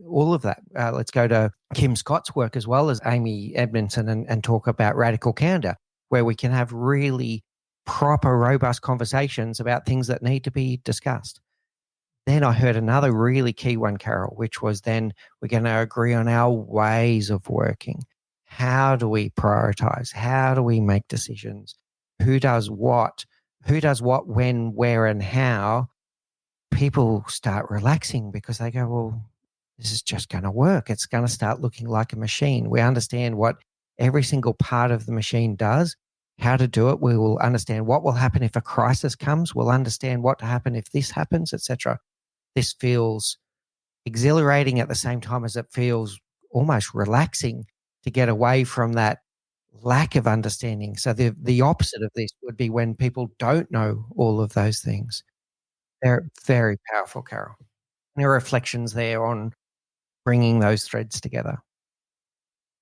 all of that. Let's go to Kim Scott's work as well as Amy Edmondson and talk about radical candor, where we can have really proper, robust conversations about things that need to be discussed. Then I heard another really key one, Carol, which was then we're going to agree on our ways of working. How do we prioritize? How do we make decisions? Who does what? Who does what, when, where, and how? People start relaxing because they go, well, this is just going to work. It's going to start looking like a machine. We understand what every single part of the machine does, how to do it. We will understand what will happen if a crisis comes. We'll understand what to happen if this happens, etc. This feels exhilarating at the same time as it feels almost relaxing to get away from that lack of understanding. So the opposite of this would be when people don't know all of those things. They're very powerful, Carol. There are reflections there on bringing those threads together.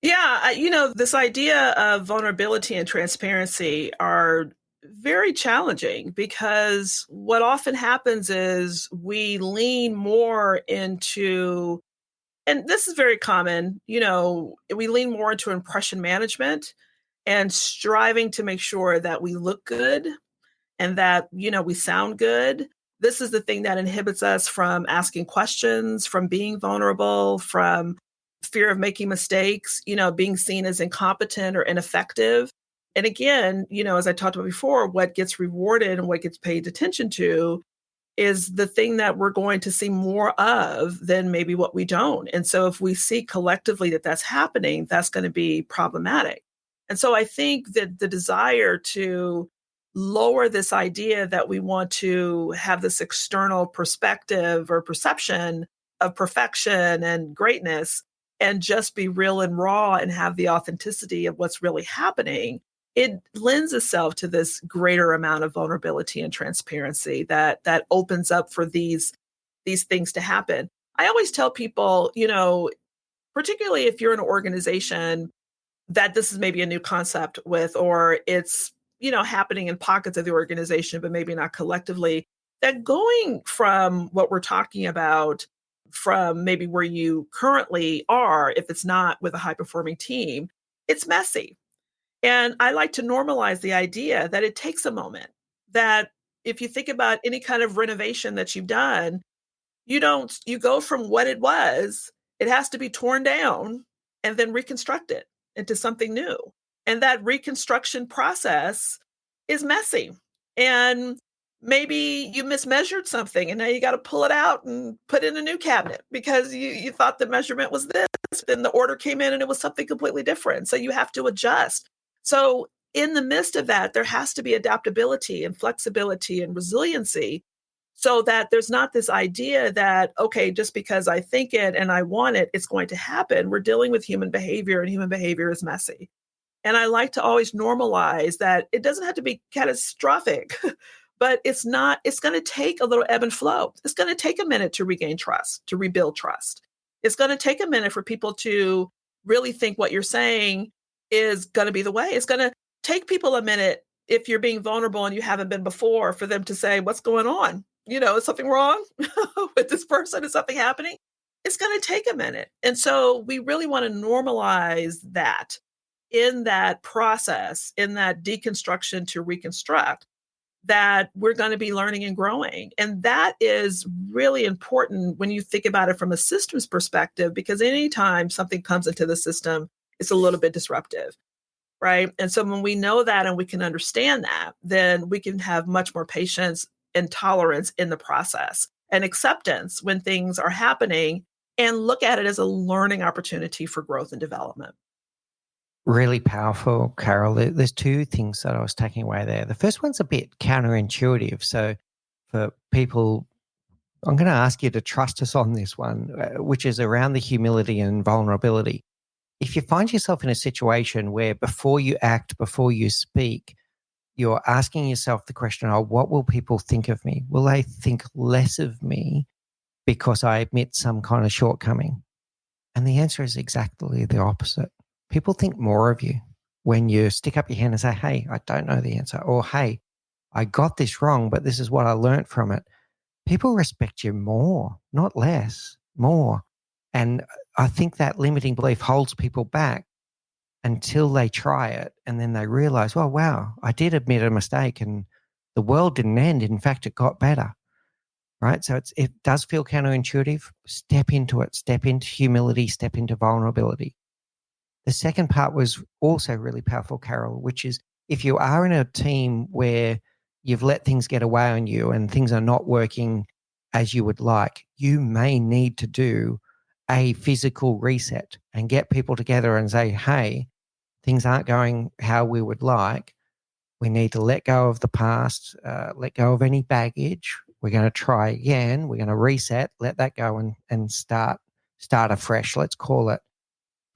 Yeah, this idea of vulnerability and transparency are very challenging because what often happens is we lean more into, and this is very common, we lean more into impression management and striving to make sure that we look good and that, we sound good. This is the thing that inhibits us from asking questions, from being vulnerable, from fear of making mistakes, being seen as incompetent or ineffective. And again, as I talked about before, what gets rewarded and what gets paid attention to is the thing that we're going to see more of than maybe what we don't. And so if we see collectively that that's happening, that's going to be problematic. And so I think that the desire to lower this idea that we want to have this external perspective or perception of perfection and greatness and just be real and raw and have the authenticity of what's really happening, it lends itself to this greater amount of vulnerability and transparency that opens up for these things to happen. I always tell people, particularly if you're in an organization that this is maybe a new concept with, or it's, happening in pockets of the organization, but maybe not collectively, that going from what we're talking about from maybe where you currently are, if it's not with a high performing team, it's messy. And I like to normalize the idea that it takes a moment, that if you think about any kind of renovation that you've done, you go from what it was, it has to be torn down and then reconstructed into something new. And that reconstruction process is messy. And maybe you mismeasured something and now you got to pull it out and put in a new cabinet because you thought the measurement was this, then the order came in and it was something completely different. So you have to adjust. So in the midst of that, there has to be adaptability and flexibility and resiliency so that there's not this idea that, okay, just because I think it and I want it, it's going to happen. We're dealing with human behavior and human behavior is messy. And I like to always normalize that it doesn't have to be catastrophic, but it's going to take a little ebb and flow. It's going to take a minute to regain trust, to rebuild trust. It's going to take a minute for people to really think what you're saying is going to be the way. It's going to take people a minute if you're being vulnerable and you haven't been before for them to say, what's going on? Is something wrong with this person? Is something happening? It's going to take a minute. And so we really want to normalize that in that process, in that deconstruction to reconstruct, that we're going to be learning and growing. And that is really important when you think about it from a systems perspective, because anytime something comes into the system, it's a little bit disruptive. Right. And so when we know that and we can understand that, then we can have much more patience and tolerance in the process and acceptance when things are happening and look at it as a learning opportunity for growth and development. Really powerful, Carol. There's two things that I was taking away there. The first one's a bit counterintuitive. So for people, I'm going to ask you to trust us on this one, which is around the humility and vulnerability. If you find yourself in a situation where before you act, before you speak, you're asking yourself the question, oh, what will people think of me? Will they think less of me because I admit some kind of shortcoming? And the answer is exactly the opposite. People think more of you when you stick up your hand and say, hey, I don't know the answer. Or, hey, I got this wrong, but this is what I learned from it. People respect you more, not less, more. And I think that limiting belief holds people back until they try it. And then they realize, oh, wow, I did admit a mistake and the world didn't end. In fact, it got better. Right. So it does feel counterintuitive. Step into it, step into humility, step into vulnerability. The second part was also really powerful, Carol, which is if you are in a team where you've let things get away on you and things are not working as you would like, you may need to do a physical reset and get people together and say, hey, things aren't going how we would like. We need to let go of the past, let go of any baggage, We're going to try again. We're going to reset, let that go and start afresh, let's call it.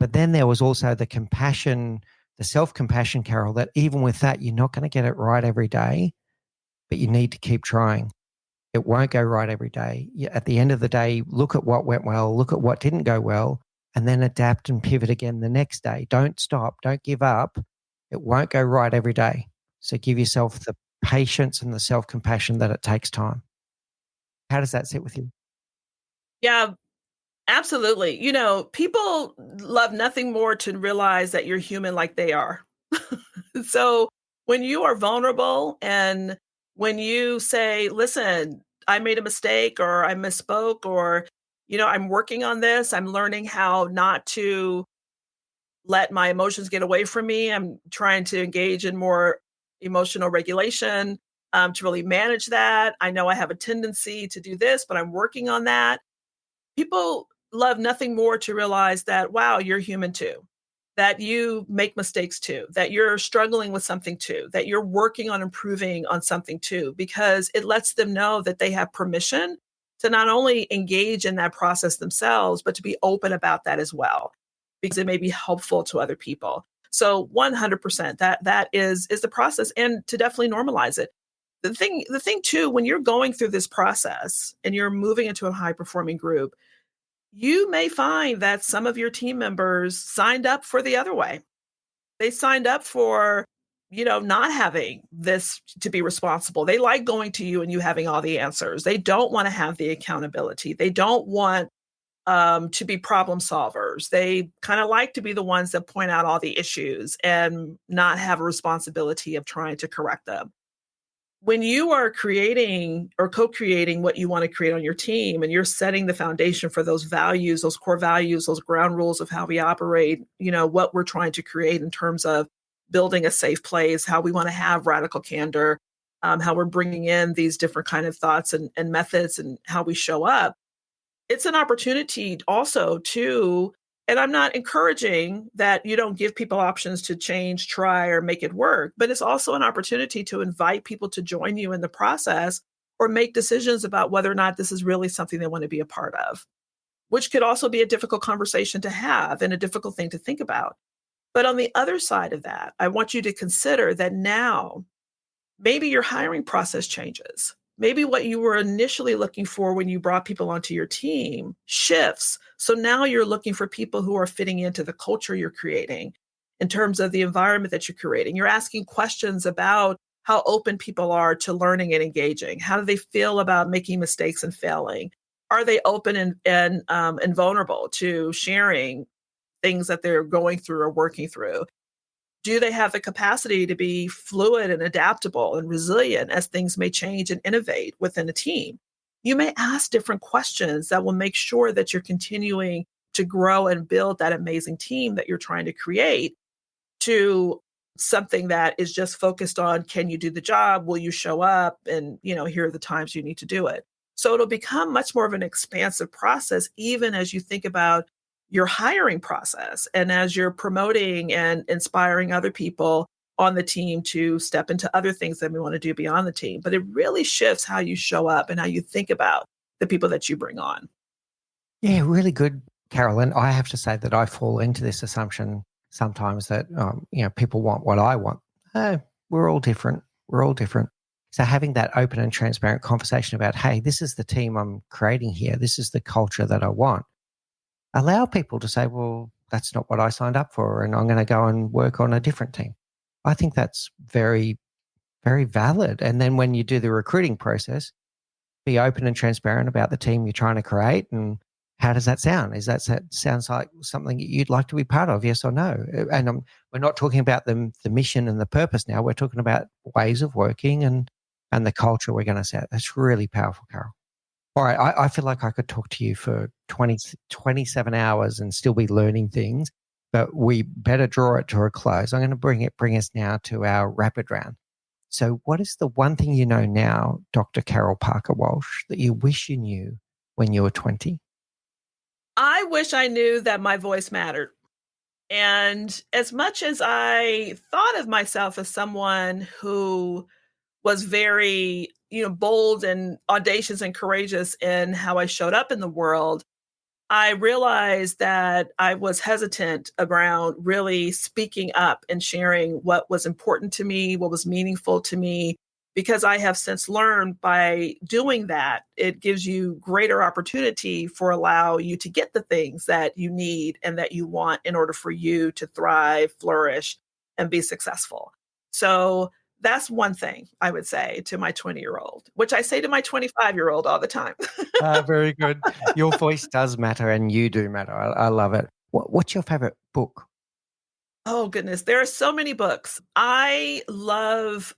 But then there was also the compassion, the self-compassion, Carol, that even with that, you're not going to get it right every day, but you need to keep trying. It won't go right every day. At the end of the day, look at what went well, look at what didn't go well, and then adapt and pivot again the next day. Don't stop. Don't give up. It won't go right every day. So give yourself the patience and the self-compassion that it takes time. How does that sit with you? Yeah, absolutely. People love nothing more to realize that you're human like they are. So when you are vulnerable and when you say, listen, I made a mistake or I misspoke or, I'm working on this, I'm learning how not to let my emotions get away from me. I'm trying to engage in more emotional regulation to really manage that. I know I have a tendency to do this, but I'm working on that. People love nothing more to realize that, wow, you're human too, that you make mistakes too, that you're struggling with something too, that you're working on improving on something too, because it lets them know that they have permission to not only engage in that process themselves, but to be open about that as well, because it may be helpful to other people. So 100% that is the process, and to definitely normalize it. The thing too, when you're going through this process and you're moving into a high performing group, you may find that some of your team members signed up for the other way. They signed up for, not having this to be responsible. They like going to you and you having all the answers. They don't want to have the accountability. They don't want to be problem solvers. They kind of like to be the ones that point out all the issues and not have a responsibility of trying to correct them. When you are creating or co-creating what you want to create on your team and you're setting the foundation for those values, those core values, those ground rules of how we operate, what we're trying to create in terms of building a safe place, how we want to have radical candor, how we're bringing in these different kind of thoughts and methods and how we show up. It's an opportunity also to, and I'm not encouraging that you don't give people options to change, try, or make it work, but it's also an opportunity to invite people to join you in the process or make decisions about whether or not this is really something they want to be a part of, which could also be a difficult conversation to have and a difficult thing to think about. But on the other side of that, I want you to consider that now maybe your hiring process changes. Maybe what you were initially looking for when you brought people onto your team shifts. So now you're looking for people who are fitting into the culture you're creating in terms of the environment that you're creating. You're asking questions about how open people are to learning and engaging. How do they feel about making mistakes and failing? Are they open and vulnerable to sharing things that they're going through or working through? Do they have the capacity to be fluid and adaptable and resilient as things may change and innovate within a team? You may ask different questions that will make sure that you're continuing to grow and build that amazing team that you're trying to create to something that is just focused on, can you do the job? Will you show up? And, here are the times you need to do it. So it'll become much more of an expansive process, even as you think about your hiring process and as you're promoting and inspiring other people on the team to step into other things that we want to do beyond the team. But it really shifts how you show up and how you think about the people that you bring on. Yeah, really good, Carolyn. I have to say that I fall into this assumption sometimes that people want what I want. We're all different. We're all different. So having that open and transparent conversation about, hey, this is the team I'm creating here. This is the culture that I want. Allow people to say, well, that's not what I signed up for, and I'm going to go and work on a different team. I think that's very, very valid. And then when you do the recruiting process, be open and transparent about the team you're trying to create, and how does that sound? Is that sounds like something you'd like to be part of? Yes or no? And we're not talking about the mission and the purpose now. We're talking about ways of working and the culture we're going to set. That's really powerful, Carol. All right, I feel like I could talk to you for 27 hours and still be learning things, but we better draw it to a close. I'm going to bring us now to our rapid round. So what is the one thing you know now, Dr. Carol Parker Walsh, that you wish you knew when you were 20? I wish I knew that my voice mattered. And as much as I thought of myself as someone who was very, bold and audacious and courageous in how I showed up in the world, I realized that I was hesitant around really speaking up and sharing what was important to me, what was meaningful to me, because I have since learned by doing that, it gives you greater opportunity for allow you to get the things that you need and that you want in order for you to thrive, flourish, and be successful. So that's one thing I would say to my 20-year-old, which I say to my 25-year-old all the time. Very good. Your voice does matter and you do matter. I love it. What's your favorite book? Oh goodness, there are so many books. I love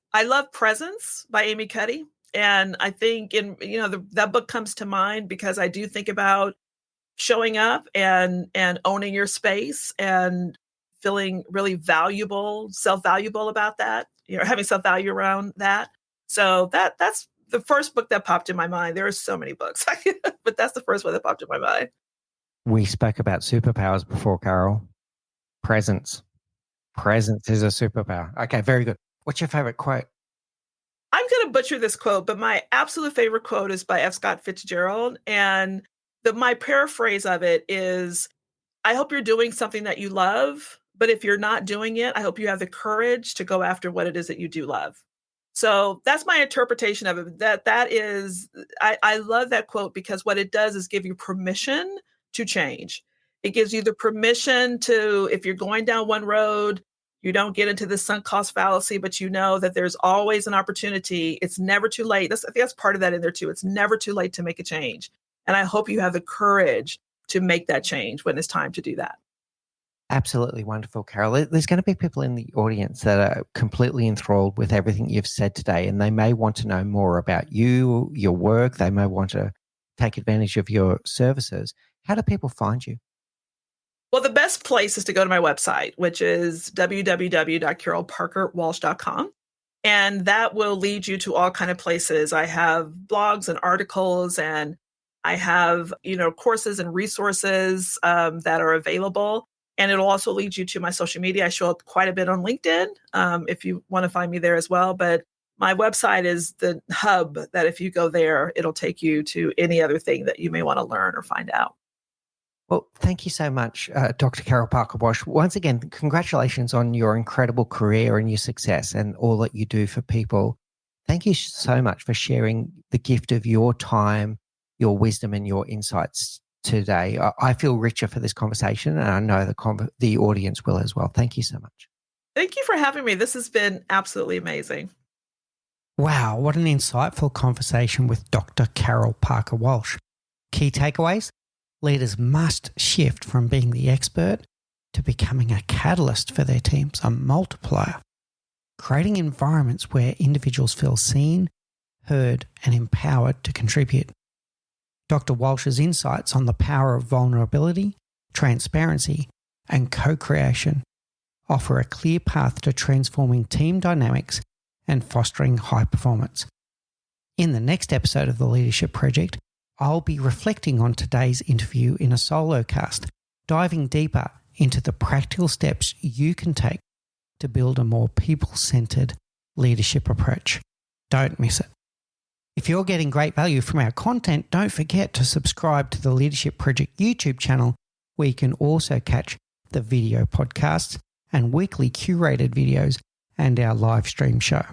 Presence by Amy Cuddy, and I think that book comes to mind because I do think about showing up and owning your space and feeling really valuable, self-valuable about that, having self-value around that. So that's the first book that popped in my mind. There are so many books, but that's the first one that popped in my mind. We spoke about superpowers before, Carol. Presence. Presence is a superpower. Okay, very good. What's your favorite quote? I'm going to butcher this quote, but my absolute favorite quote is by F. Scott Fitzgerald. And my paraphrase of it is, I hope you're doing something that you love, but if you're not doing it, I hope you have the courage to go after what it is that you do love. So that's my interpretation of it. That is, I love that quote because what it does is give you permission to change. It gives you the permission to, if you're going down one road, you don't get into the sunk cost fallacy, but you know that there's always an opportunity. It's never too late. I think that's part of that in there too. It's never too late to make a change. And I hope you have the courage to make that change when it's time to do that. Absolutely wonderful, Carol. There's going to be people in the audience that are completely enthralled with everything you've said today, and they may want to know more about you, your work. They may want to take advantage of your services. How do people find you? Well, the best place is to go to my website, which is www.carolparkerwalsh.com. And that will lead you to all kind of places. I have blogs and articles, and I have, courses and resources that are available. And it'll also lead you to my social media. I show up quite a bit on LinkedIn if you want to find me there as well. But my website is the hub that if you go there, it'll take you to any other thing that you may want to learn or find out. Well, thank you so much, Dr. Carol Parker Walsh. Once again, congratulations on your incredible career and your success and all that you do for people. Thank you so much for sharing the gift of your time, your wisdom, and your insights today. I feel richer for this conversation, and I know the audience will as well. Thank you so much. Thank you for having me. This has been absolutely amazing. Wow, what an insightful conversation with Dr. Carol Parker Walsh. Key takeaways? Leaders must shift from being the expert to becoming a catalyst for their teams, a multiplier, creating environments where individuals feel seen, heard, and empowered to contribute. Dr. Walsh's insights on the power of vulnerability, transparency, and co-creation offer a clear path to transforming team dynamics and fostering high performance. In the next episode of the Leadership Project, I'll be reflecting on today's interview in a solo cast, diving deeper into the practical steps you can take to build a more people-centered leadership approach. Don't miss it. If you're getting great value from our content, don't forget to subscribe to the Leadership Project YouTube channel, where you can also catch the video podcasts and weekly curated videos and our live stream show.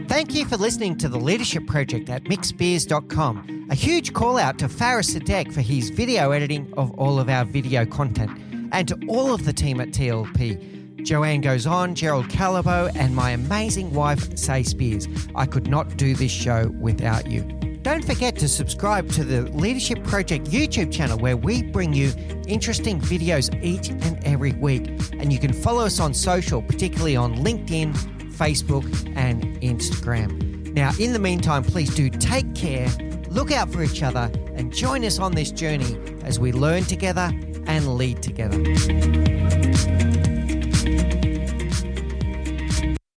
Thank you for listening to the Leadership Project at mixbeers.com. A huge call out to Faris Sadek for his video editing of all of our video content, and to all of the team at TLP. Joanne Goes On, Gerald Calabo, and my amazing wife, Say Spears. I could not do this show without you. Don't forget to subscribe to the Leadership Project YouTube channel, where we bring you interesting videos each and every week. And you can follow us on social, particularly on LinkedIn, Facebook, and Instagram. Now, in the meantime, please do take care, look out for each other, and join us on this journey as we learn together and lead together.